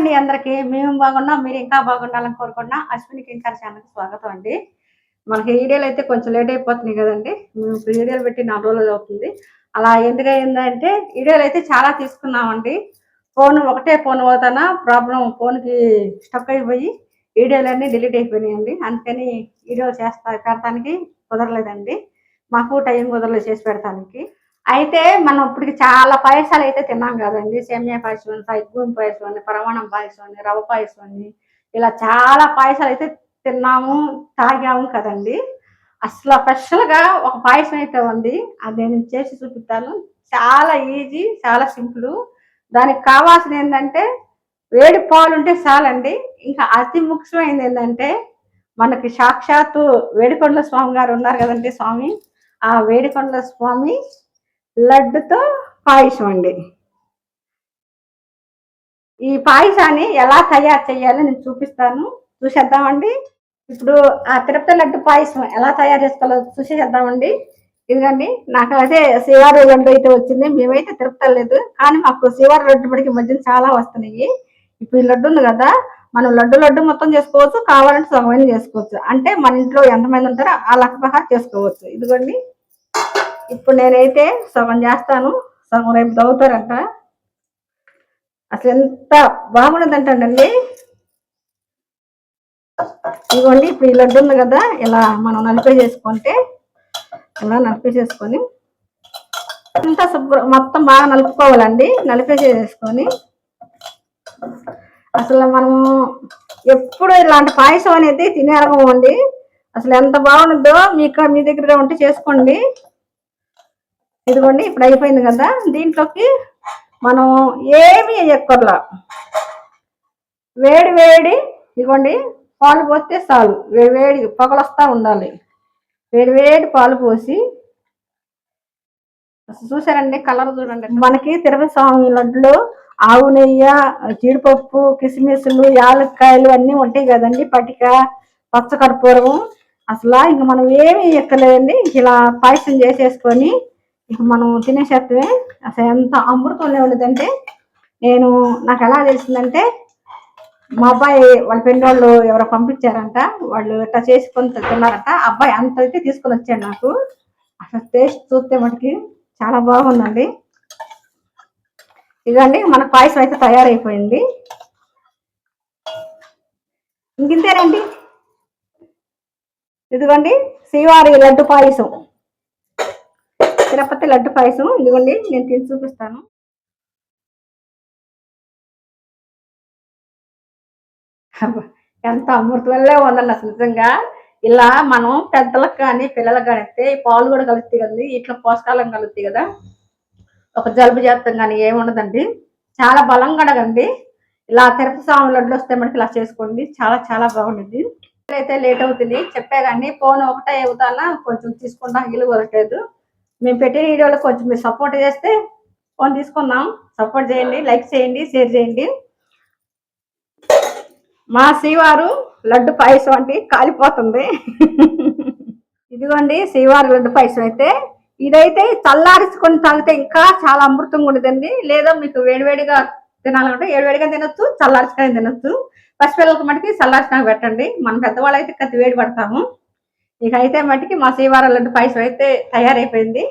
అండి అందరికి. మేము బాగున్నాం. మీరు ఇంకా బాగుండాలని కోరుకుంటున్నా. అశ్విని కింకర్ ఛానల్‌కి స్వాగతం అండి. మనకి వీడియోలయితే కొంచెం లేట్ అయిపోతున్నాయి గదండీ! మేము ఇప్పుడు వీడియోలు పెట్టి 4 రోజులు అవుతుంది. అలా ఎందుకయిందంటే వీడియోలయితే చాలా తీసుకున్నామండి. ఒకటే ఫోను పోతానా ప్రాబ్లమ్ ఫోన్‌కి స్టక్ అయిపోయి వీడియోలన్నీ డిలీట్ అయిపోయినాయండి. అందుకని వీడియోలు పెడతానికి కుదరలేదండి. మాకు టైం కుదరలేదు చేసి పెడతానికి. అయితే మనం ఇప్పటికి చాలా పాయసాలయితే తిన్నాం గదండీ! సేమియా పాయసం అని, సగ్గుబియ్యం పాయసం అని, పరమాన్నం పాయసం అని, రవ్వ పాయసం అని, ఇలా చాలా పాయసాలయితే తిన్నాము, తాగాము కదండీ! అసల స్పెషల్‌గా ఒక పాయసం అయితే ఉంది. అది నేను చేసి చూపిత్తాను. చాలా ఈజీ, చాలా సింపులు. దానికి కావాల్సిందేందంటే వేడి పాలుంటే చాలండి. ఇంకా అతి ముఖ్యమైనదేందంటే మనకి సాక్షాత్తు వేడికొండల స్వామి గారు ఉన్నారు గదండీ స్వామి. ఆ వేడికొండల స్వామి లడ్డుతో పాయసం అండి. ఈ పాయసాన్ని ఎలా తయారు చేయాలో నేను చూపిస్తాను. చూసేద్దామండి. ఇప్పుడు ఆ తిరుపతి లడ్డు పాయసం ఎలా తయారు చేసుకోవాలో చూసేద్దామండి. ఇదిగండి నాకైతే శివారు లడ్డు అయితే వచ్చింది. మేమైతే తిరుపతి వెళ్ళలేదు. కానీ మాకు శివారు లడ్డు ఇప్పటికి మధ్యన చాలా వస్తున్నాయి. ఇప్పుడు ఈ లడ్డు ఉంది కదా, మనం లడ్డు మొత్తం చేసుకోవచ్చు. కావాలంటే సగమైన చేసుకోవచ్చు. అంటే మన ఇంట్లో ఎంతమంది ఉంటారో ఆ లెక్క ప్రకారం చేసుకోవచ్చు. ఇదిగోండి ఇప్పుడు నేనైతే సగం చేస్తాను. సగం రేపు తవ్వుతారంట. అసలు ఎంత బాగున్నదంటండి. ఇదిగోండి ఇప్పుడు ఈ లడ్డు ఉంది కదా, ఇలా మనం నలిపేసేసుకుంటే ఇలా నలిపేసేసుకొని అంతా మొత్తం బాగా నలుపుకోవాలండి. నలిపేసేసుకొని అసలు మనము ఎప్పుడు ఇలాంటి పాయసం అనేది తినే రకం అండి. అసలు ఎంత బాగుంటుందో మీ దగ్గర ఉంటే చేసుకోండి. ఇదిగోండి ఇప్పుడు అయిపోయింది కదా, దీంట్లోకి మనం ఏమి వేయక్కర్లా. వేడి వేడి ఇదిగోండి పాలు పోస్తే చాలు. వేడి పొగలొస్తా ఉండాలి. వేడి వేడి పాలు పోసి చూసారండి కలర్ చూడండి. మనకి తిరుపతి స్వామి లడ్డులో ఆవు నెయ్యి, జీడిపప్పు, కిస్మిస్లు, యాలక్కాయలు అన్నీ ఉంటాయి కదండి. పటిక, పచ్చకర్పూరం. అసలు ఇంక మనం ఏమి ఎక్కలేదండి. ఇలా పాయసం చేసేసుకొని ఇక మనం తినేసేత్తమే. అసలు ఎంత అమృతంలో ఉండదంటే నాకు ఎలా తెలిసిందంటే మా అబ్బాయి వాళ్ళ పెళ్లి వాళ్ళు ఎవరో పంపించారంట. వాళ్ళు ఇట్లా చేసుకొని తిన్నారంట. అబ్బాయి అంత అయితే తీసుకొని వచ్చాడు నాకు. అసలు టేస్ట్ చూస్తే మటుకి చాలా బాగుందండి. ఇదండి మన పాయసం అయితే తయారైపోయింది. ఇంకింతేనండి. ఇదిగోండి శ్రీవారి లడ్డు పాయసం, తిరుపతి లడ్డు పాయసం. ఇదిగోండి నేను తిని చూపిస్తాను. ఎంత అమృతంలో ఉందండి అసలు నిజంగా. ఇలా మనం పెద్దలకు కానీ పిల్లలకు కానీ ఇస్తే పాలు కూడా కలుస్తాయి కదండి. ఇట్లా పోషకాలను కలుస్తాయి కదా. ఒక జలుబు చేస్తాం కానీ ఏముండదండి. చాలా బలంగా అడగండి. ఇలా తిరుపతి స్వామి లడ్లు వస్తే మనకి ఇలా చేసుకోండి. చాలా చాలా బాగుంటుంది. అయితే లేట్ అవుతుంది చెప్పే కానీ ఫోన్ ఒకటే అవుతానా కొంచెం తీసుకుంటా ఇల్లు కొరట్లేదు. మేము పెట్టిన వీడియోలో కొంచెం మీరు సపోర్ట్ చేస్తే ఫోన్ తీసుకుందాం. సపోర్ట్ చేయండి, లైక్ చేయండి, షేర్ చేయండి. మా శ్రీవారు లడ్డు పాయసం అంటే కాలిపోతుంది. ఇదిగోండి శ్రీవారి లడ్డు పాయసం అయితే. ఇదైతే చల్లారించుకొని తాగితే ఇంకా చాలా అమృతంగా ఉండదండి. లేదా మీకు వేడివేడిగా తినాలంటే వేడివేడిగా తినొచ్చు, చల్లార్చుకొని తినొచ్చు. పసిపిల్లలకి మటుకి చల్లార్చినాక పెట్టండి. మనం పెద్దవాళ్ళు అయితే కత్తి వేడి పడతాము. ఇక అయితే మటుకి మా శ్రీవారి లడ్డు పాయసం అయితే తయారైపోయింది.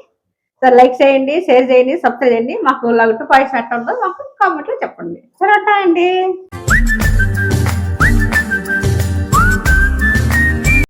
సరే లైక్ చేయండి, షేర్ చేయండి, సబ్స్క్రైబ్ చేయండి. మాకు లడ్డు పాయసం ఎట్లా ఉందో మాకు కామెంట్లో చెప్పండి. సరే అండి.